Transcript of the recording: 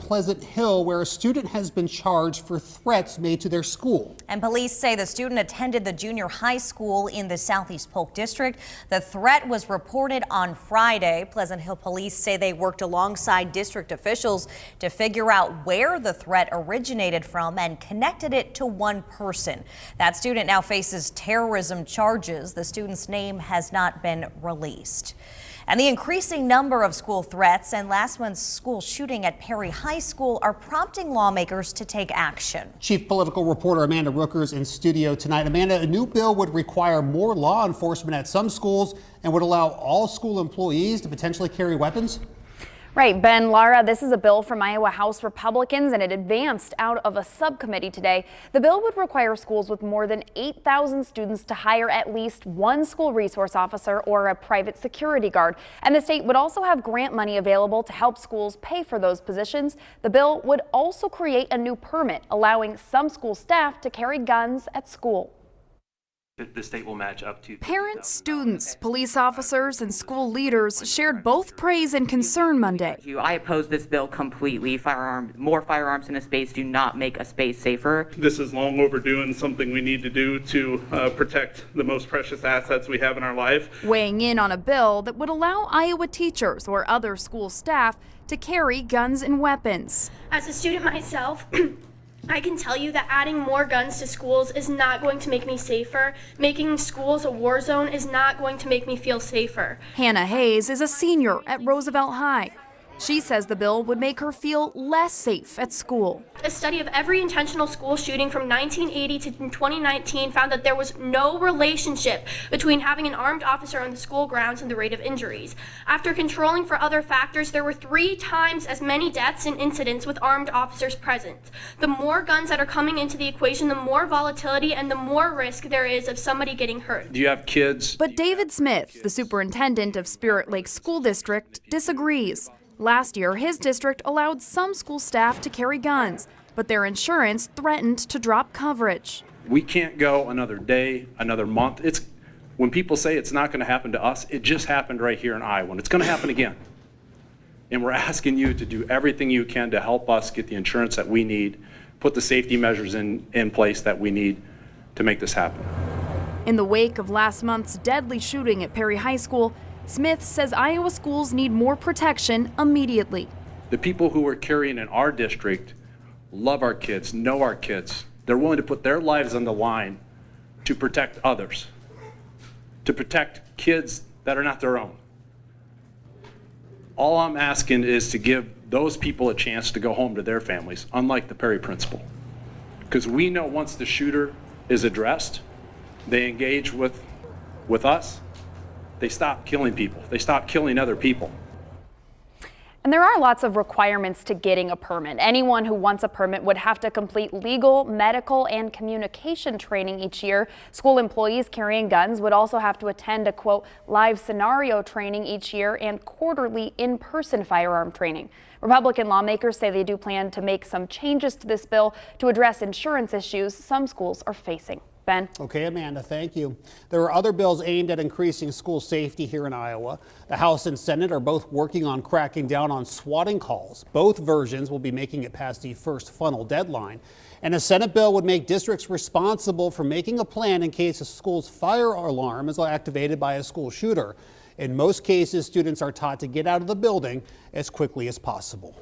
Pleasant Hill, where a student has been charged for threats made to their school. And police say the student attended the junior high school in the Southeast Polk District. The threat was reported on Friday. Pleasant Hill police say they worked alongside district officials to figure out where the threat originated from and connected it to one person. That student now faces terrorism charges. The student's name has not been released. And the increasing number of school threats and last month's school shooting at Perry High School are prompting lawmakers to take action. Chief Political Reporter Amanda Rookers in studio tonight. Amanda, a new bill would require more law enforcement at some schools and would allow all school employees to potentially carry weapons. Right, Ben, Lara, this is a bill from Iowa House Republicans, and it advanced out of a subcommittee today. The bill would require schools with more than 8,000 students to hire at least one school resource officer or a private security guard. And the state would also have grant money available to help schools pay for those positions. The bill would also create a new permit allowing some school staff to carry guns at school. The state will match up to parents, students, police officers, and school leaders shared both praise and concern Monday. I oppose this bill completely. More firearms in a space do not make a space safer. This is long overdue and something we need to do to protect the most precious assets we have in our life. Weighing in on a bill that would allow Iowa teachers or other school staff to carry guns and weapons. As a student myself, I can tell you that adding more guns to schools is not going to make me safer. Making schools a war zone is not going to make me feel safer. Hannah Hayes is a senior at Roosevelt High. She says the bill would make her feel less safe at school. A study of every intentional school shooting from 1980 to 2019 found that there was no relationship between having an armed officer on the school grounds and the rate of injuries. After controlling for other factors, there were 3 times as many deaths and incidents with armed officers present. The more guns that are coming into the equation, the more volatility and the more risk there is of somebody getting hurt. Do you have kids? But David Smith, the superintendent of Spirit Lake School District, disagrees. Last year, his district allowed some school staff to carry guns, but their insurance threatened to drop coverage. We can't go another day, another month. When people say it's not going to happen to us, it just happened right here in Iowa, and it's going to happen again. And we're asking you to do everything you can to help us get the insurance that we need, put the safety measures in place that we need to make this happen. In the wake of last month's deadly shooting at Perry High School, Smith says Iowa schools need more protection immediately. The people who are carrying in our district love our kids, know our kids. They're willing to put their lives on the line to protect others, to protect kids that are not their own. All I'm asking is to give those people a chance to go home to their families, unlike the Perry principal. Because we know once the shooter is addressed, they engage with us, they stop killing people. They stop killing other people. And there are lots of requirements to getting a permit. Anyone who wants a permit would have to complete legal, medical, and communication training each year. School employees carrying guns would also have to attend a, quote, live scenario training each year and quarterly in-person firearm training. Republican lawmakers say they do plan to make some changes to this bill to address insurance issues some schools are facing. Ben. Okay, Amanda, thank you. There are other bills aimed at increasing school safety here in Iowa. The House and Senate are both working on cracking down on swatting calls. Both versions will be making it past the first funnel deadline. And a Senate bill would make districts responsible for making a plan in case a school's fire alarm is activated by a school shooter. In most cases, students are taught to get out of the building as quickly as possible.